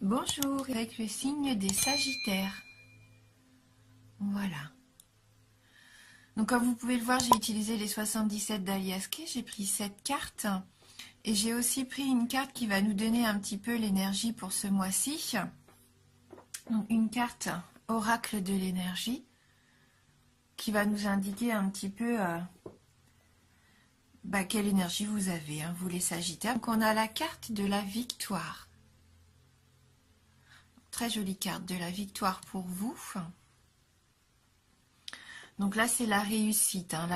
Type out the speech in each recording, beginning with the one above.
Bonjour, avec le signe des Sagittaires. Voilà. Donc comme vous pouvez le voir, j'ai utilisé les 77 d'Aliaské, j'ai pris cette carte et j'ai aussi pris une carte qui va nous donner un petit peu l'énergie pour ce mois-ci. Donc une carte oracle de l'énergie qui va nous indiquer un petit peu quelle énergie vous avez, hein, vous les Sagittaires. Donc on a la carte de la victoire. Très jolie carte de la victoire pour vous. Donc là, c'est la réussite, hein,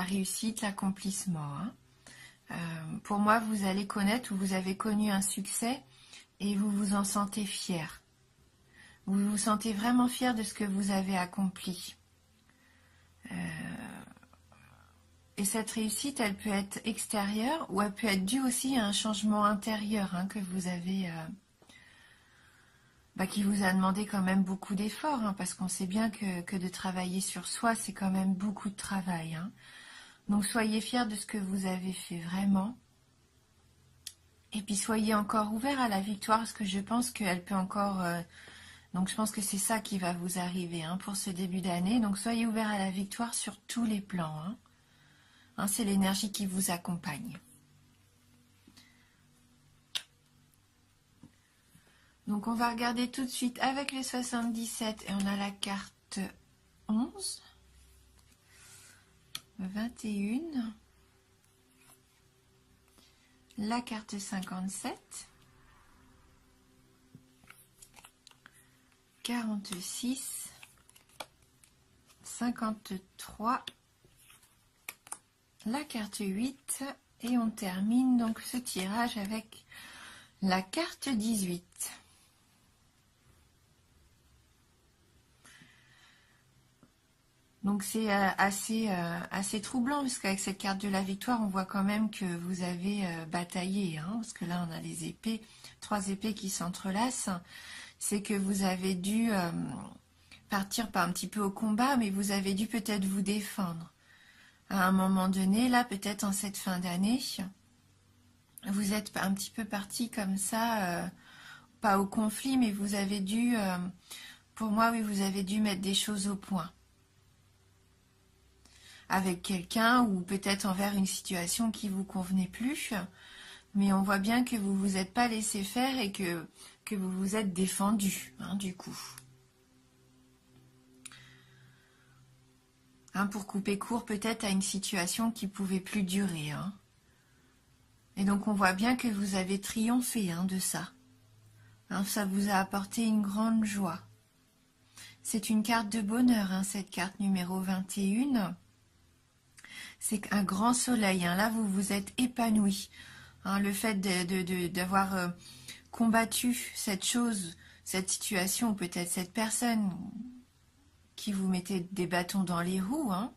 l'accomplissement. Hein. Pour moi, vous allez connaître ou vous avez connu un succès et vous vous en sentez fier. Vous vous sentez vraiment fier de ce que vous avez accompli. Et cette réussite, elle peut être extérieure ou elle peut être due aussi à un changement intérieur hein, que vous avez, qui vous a demandé quand même beaucoup d'efforts, hein, parce qu'on sait bien que de travailler sur soi, c'est quand même beaucoup de travail. Hein. Donc soyez fiers de ce que vous avez fait vraiment. Et puis soyez encore ouverts à la victoire, parce que je pense qu'elle peut encore... donc je pense que c'est ça qui va vous arriver hein, pour ce début d'année. Donc soyez ouverts à la victoire sur tous les plans. Hein. Hein, c'est l'énergie qui vous accompagne. Donc on va regarder tout de suite avec les 77 et on a la carte 11, 21, la carte 57, 46, 53, la carte 8 et on termine donc ce tirage avec la carte 18. Donc c'est assez troublant parce qu'avec cette carte de la victoire, on voit quand même que vous avez bataillé, hein, parce que là on a les épées, 3 épées qui s'entrelacent. C'est que vous avez dû partir pas un petit peu au combat, mais vous avez dû peut-être vous défendre. À un moment donné, là peut-être en cette fin d'année, vous êtes un petit peu parti comme ça, pas au conflit, mais vous avez dû, pour moi oui, vous avez dû mettre des choses au point. Avec quelqu'un ou peut-être envers une situation qui vous convenait plus, mais on voit bien que vous vous êtes pas laissé faire et que vous vous êtes défendu, hein, du coup. Hein, pour couper court peut-être à une situation qui pouvait plus durer. Hein. Et donc on voit bien que vous avez triomphé hein, de ça. Hein, ça vous a apporté une grande joie. C'est une carte de bonheur, hein, cette carte numéro 21. C'est un grand soleil. Hein. Là, vous vous êtes épanoui. Hein, le fait d'avoir combattu cette chose, cette situation, peut-être cette personne qui vous mettait des bâtons dans les roues, hein,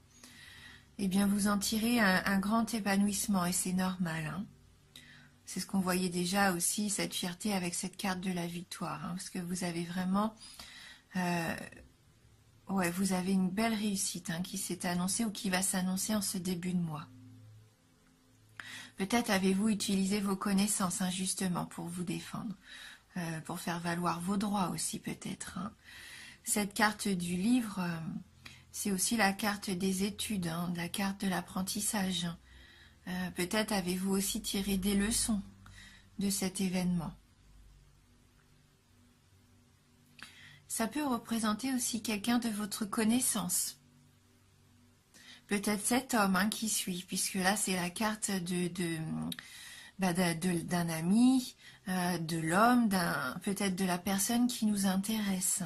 eh bien, vous en tirez un grand épanouissement et c'est normal. Hein. C'est ce qu'on voyait déjà aussi, cette fierté avec cette carte de la victoire, hein, parce que vous avez vraiment... ouais, vous avez une belle réussite hein, qui s'est annoncée ou qui va s'annoncer en ce début de mois. Peut-être avez-vous utilisé vos connaissances hein, justement pour vous défendre, pour faire valoir vos droits aussi peut-être. Hein. Cette carte du livre, c'est aussi la carte des études, hein, la carte de l'apprentissage. Peut-être avez-vous aussi tiré des leçons de cet événement. Ça peut représenter aussi quelqu'un de votre connaissance. Peut-être cet homme hein, qui suit, puisque là c'est la carte d'un ami, de l'homme, peut-être de la personne qui nous intéresse.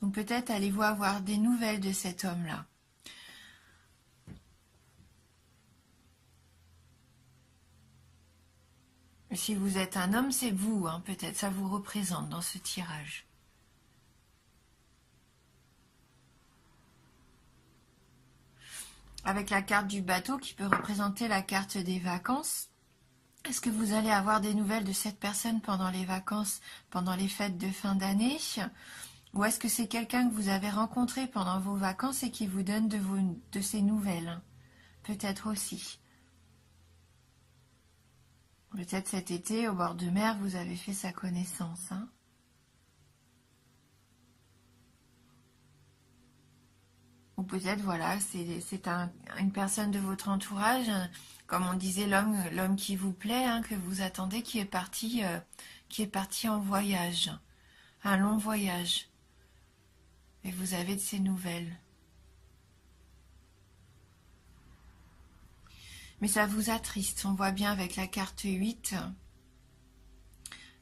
Donc peut-être allez-vous avoir des nouvelles de cet homme-là. Si vous êtes un homme, c'est vous, hein, peut-être, ça vous représente dans ce tirage. Avec la carte du bateau qui peut représenter la carte des vacances. Est-ce que vous allez avoir des nouvelles de cette personne pendant les vacances, pendant les fêtes de fin d'année? Ou est-ce que c'est quelqu'un que vous avez rencontré pendant vos vacances et qui vous donne de ses nouvelles? Peut-être aussi. Peut-être cet été, au bord de mer, vous avez fait sa connaissance. Hein. Ou peut-être, voilà, c'est une personne de votre entourage, comme on disait, l'homme qui vous plaît, hein, que vous attendez, qui est parti en voyage, un long voyage. Et vous avez de ses nouvelles. Mais ça vous attriste, on voit bien avec la carte 8.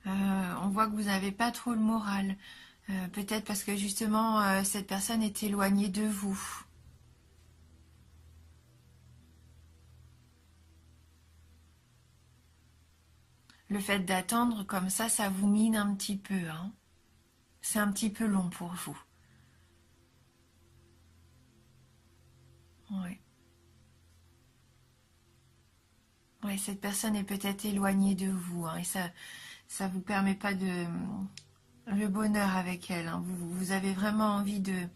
On voit que vous n'avez pas trop le moral. Peut-être parce que justement, cette personne est éloignée de vous. Le fait d'attendre comme ça vous mine un petit peu. Hein. C'est un petit peu long pour vous. Oui. Ouais, cette personne est peut-être éloignée de vous. Hein, et ça vous permet pas de le bonheur avec elle. Hein. Vous avez vraiment envie de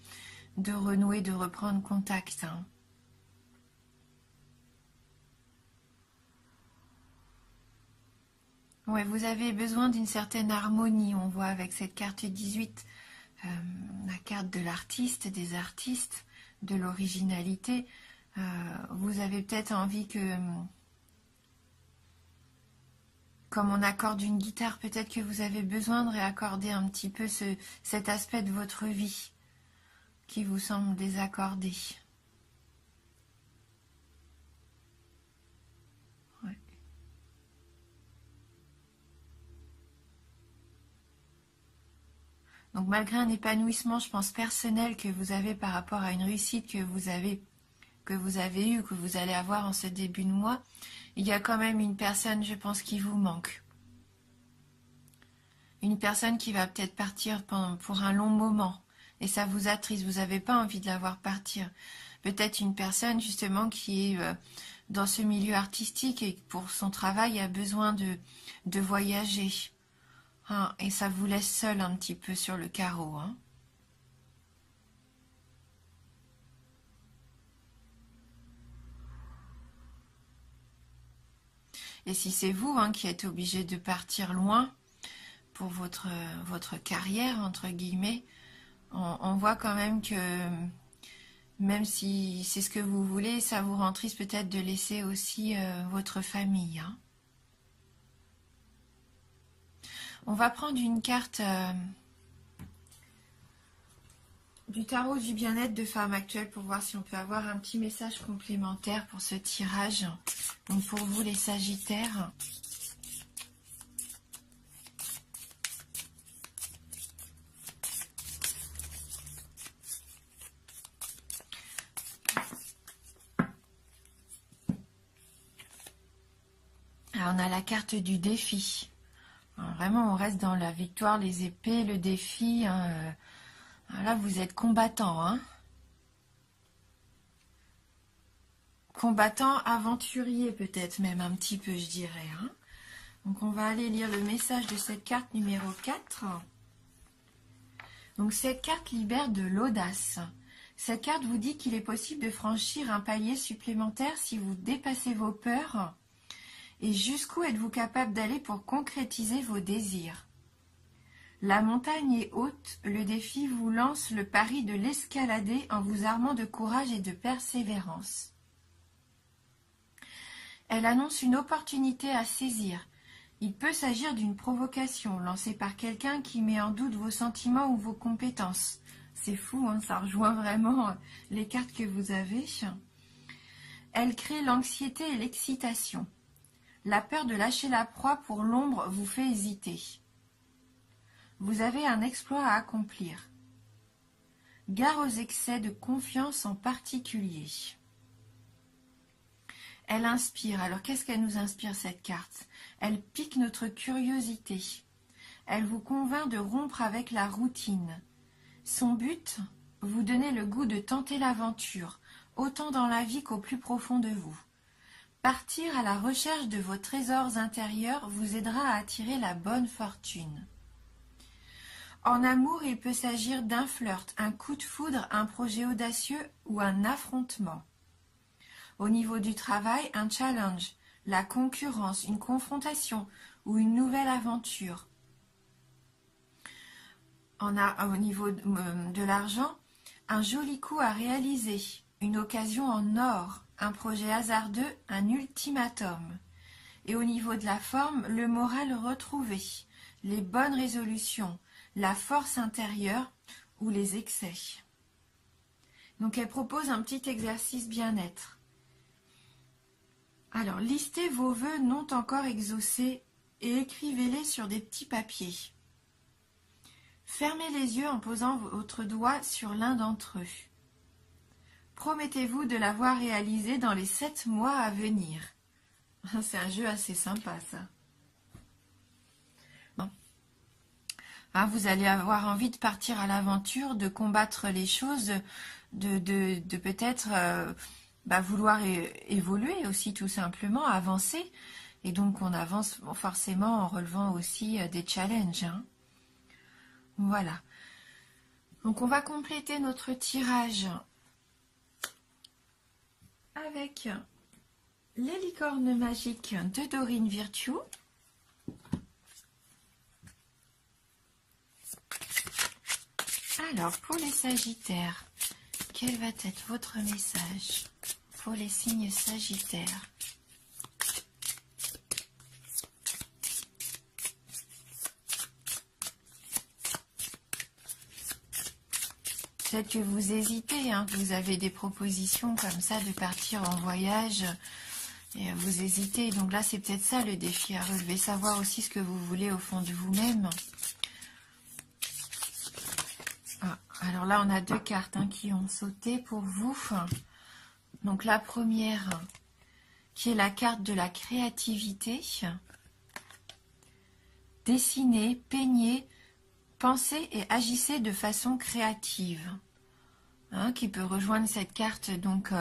renouer, de reprendre contact. Hein. Ouais, vous avez besoin d'une certaine harmonie, on voit avec cette carte 18, la carte de l'artiste, des artistes, de l'originalité. Vous avez peut-être envie que, comme on accorde une guitare, peut-être que vous avez besoin de réaccorder un petit peu cet aspect de votre vie qui vous semble désaccordé. Ouais. Donc malgré un épanouissement, je pense, personnel que vous avez par rapport à une réussite que vous avez eue, que vous allez avoir en ce début de mois, il y a quand même une personne, je pense, qui vous manque. Une personne qui va peut-être partir pour un long moment. Et ça vous attriste, vous n'avez pas envie de la voir partir. Peut-être une personne, justement, qui est dans ce milieu artistique et pour son travail a besoin de voyager. Hein, et ça vous laisse seul un petit peu sur le carreau. Hein. Et si c'est vous qui êtes obligé de partir loin pour votre carrière, entre guillemets, on voit quand même que même si c'est ce que vous voulez, ça vous rend triste peut-être de laisser aussi votre famille. Hein. On va prendre une carte du tarot du bien-être de femme actuelle pour voir si on peut avoir un petit message complémentaire pour ce tirage. Donc pour vous les Sagittaires. Alors on a la carte du défi. Alors, vraiment on reste dans la victoire, les épées, le défi. Hein, là vous êtes combattant. Hein. Combattant, aventurier peut-être même un petit peu je dirais. Hein. Donc on va aller lire le message de cette carte numéro 4. Donc cette carte libère de l'audace. Cette carte vous dit qu'il est possible de franchir un palier supplémentaire si vous dépassez vos peurs. Et jusqu'où êtes-vous capable d'aller pour concrétiser vos désirs? La montagne est haute, le défi vous lance le pari de l'escalader en vous armant de courage et de persévérance. Elle annonce une opportunité à saisir. Il peut s'agir d'une provocation lancée par quelqu'un qui met en doute vos sentiments ou vos compétences. C'est fou, hein, ça rejoint vraiment les cartes que vous avez. Elle crée l'anxiété et l'excitation. La peur de lâcher la proie pour l'ombre vous fait hésiter. Vous avez un exploit à accomplir. Gare aux excès de confiance en particulier. Elle inspire. Alors qu'est-ce qu'elle nous inspire cette carte? Elle pique notre curiosité. Elle vous convainc de rompre avec la routine. Son but, vous donner le goût de tenter l'aventure, autant dans la vie qu'au plus profond de vous. Partir à la recherche de vos trésors intérieurs vous aidera à attirer la bonne fortune. En amour, il peut s'agir d'un flirt, un coup de foudre, un projet audacieux ou un affrontement. Au niveau du travail, un challenge, la concurrence, une confrontation ou une nouvelle aventure. On a au niveau de l'argent, un joli coup à réaliser, une occasion en or, un projet hasardeux, un ultimatum. Et au niveau de la forme, le moral retrouvé, les bonnes résolutions, la force intérieure ou les excès. Donc elle propose un petit exercice bien-être. Alors, listez vos vœux non encore exaucés et écrivez-les sur des petits papiers. Fermez les yeux en posant votre doigt sur l'un d'entre eux. Promettez-vous de l'avoir réalisé dans les 7 mois à venir. C'est un jeu assez sympa, ça. Bon. Hein, vous allez avoir envie de partir à l'aventure, de combattre les choses, de peut-être vouloir évoluer aussi tout simplement, avancer. Et donc on avance forcément en relevant aussi des challenges. Hein. Voilà. Donc on va compléter notre tirage avec les licornes magiques de Dorine Virtue. Alors, pour les Sagittaires, quel va être votre message pour les signes Sagittaires? Peut-être que vous hésitez, hein, vous avez des propositions comme ça de partir en voyage et vous hésitez. Donc là, c'est peut-être ça le défi à relever, savoir aussi ce que vous voulez au fond de vous-même. Ah, alors là, on a 2 cartes qui ont sauté pour vous. Donc la première, qui est la carte de la créativité. Dessinez, peignez, pensez et agissez de façon créative. Qui peut rejoindre cette carte donc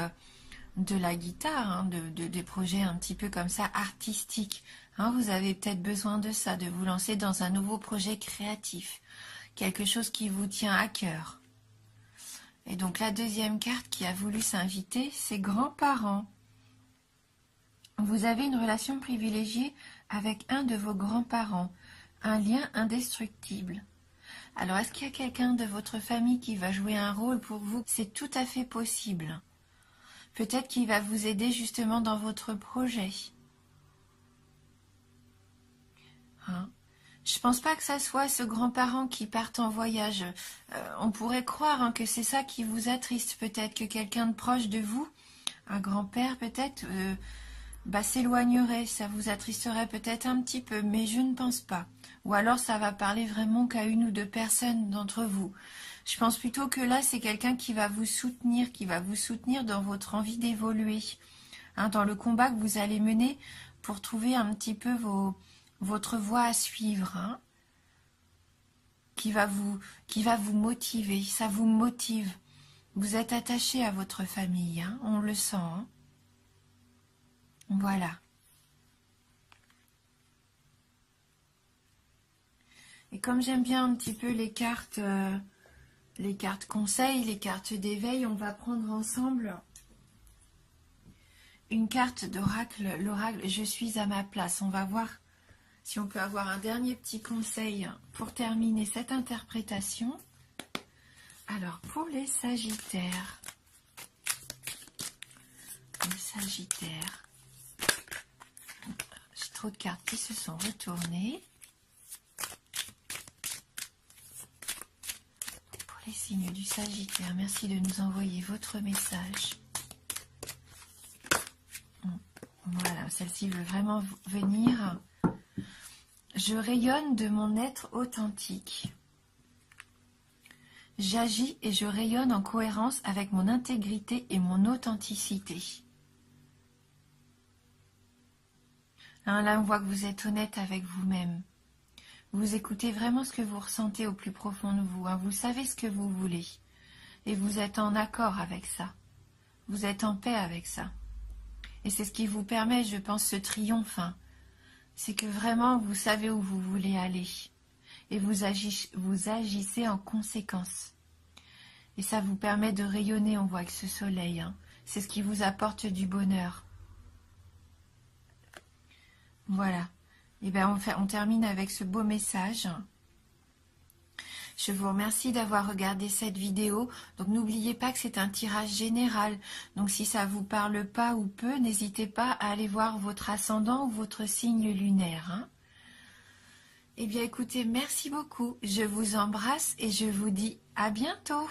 de la guitare, des projets un petit peu comme ça artistiques. Vous avez peut-être besoin de ça, de vous lancer dans un nouveau projet créatif, quelque chose qui vous tient à cœur. Et donc la deuxième carte qui a voulu s'inviter, c'est grands-parents. Vous avez une relation privilégiée avec un de vos grands-parents, un lien indestructible. Alors, est-ce qu'il y a quelqu'un de votre famille qui va jouer un rôle pour vous? C'est tout à fait possible. Peut-être qu'il va vous aider justement dans votre projet. Je pense pas que ça soit ce grand-parent qui part en voyage. On pourrait croire que c'est ça qui vous attriste. Peut-être que quelqu'un de proche de vous, un grand-père peut-être, s'éloignerait. Ça vous attristerait peut-être un petit peu, mais je ne pense pas. Ou alors ça va parler vraiment qu'à 1 ou 2 personnes d'entre vous. Je pense plutôt que là, c'est quelqu'un qui va vous soutenir, dans votre envie d'évoluer, dans le combat que vous allez mener pour trouver un petit peu votre voie à suivre, qui va vous motiver. Ça vous motive. Vous êtes attaché à votre famille, on le sent. Voilà. Et comme j'aime bien un petit peu les cartes conseils, les cartes d'éveil, on va prendre ensemble une carte d'oracle, l'oracle Je suis à ma place. On va voir si on peut avoir un dernier petit conseil pour terminer cette interprétation. Alors, pour les Sagittaires, j'ai trop de cartes qui se sont retournées. Pour les signes du Sagittaire, merci de nous envoyer votre message. Voilà, celle-ci veut vraiment venir. Je rayonne de mon être authentique. J'agis et je rayonne en cohérence avec mon intégrité et mon authenticité. Là, on voit que vous êtes honnête avec vous-même. Vous écoutez vraiment ce que vous ressentez au plus profond de vous. Vous savez ce que vous voulez. Et vous êtes en accord avec ça. Vous êtes en paix avec ça. Et c'est ce qui vous permet, je pense, ce triomphe. C'est que vraiment, vous savez où vous voulez aller. Et vous agissez en conséquence. Et ça vous permet de rayonner, on voit, avec ce soleil. C'est ce qui vous apporte du bonheur. Voilà. Et bien on termine avec ce beau message. Je vous remercie d'avoir regardé cette vidéo. Donc n'oubliez pas que c'est un tirage général. Donc si ça vous parle pas ou peu, n'hésitez pas à aller voir votre ascendant ou votre signe lunaire. Hein. Eh bien écoutez, merci beaucoup. Je vous embrasse et je vous dis à bientôt.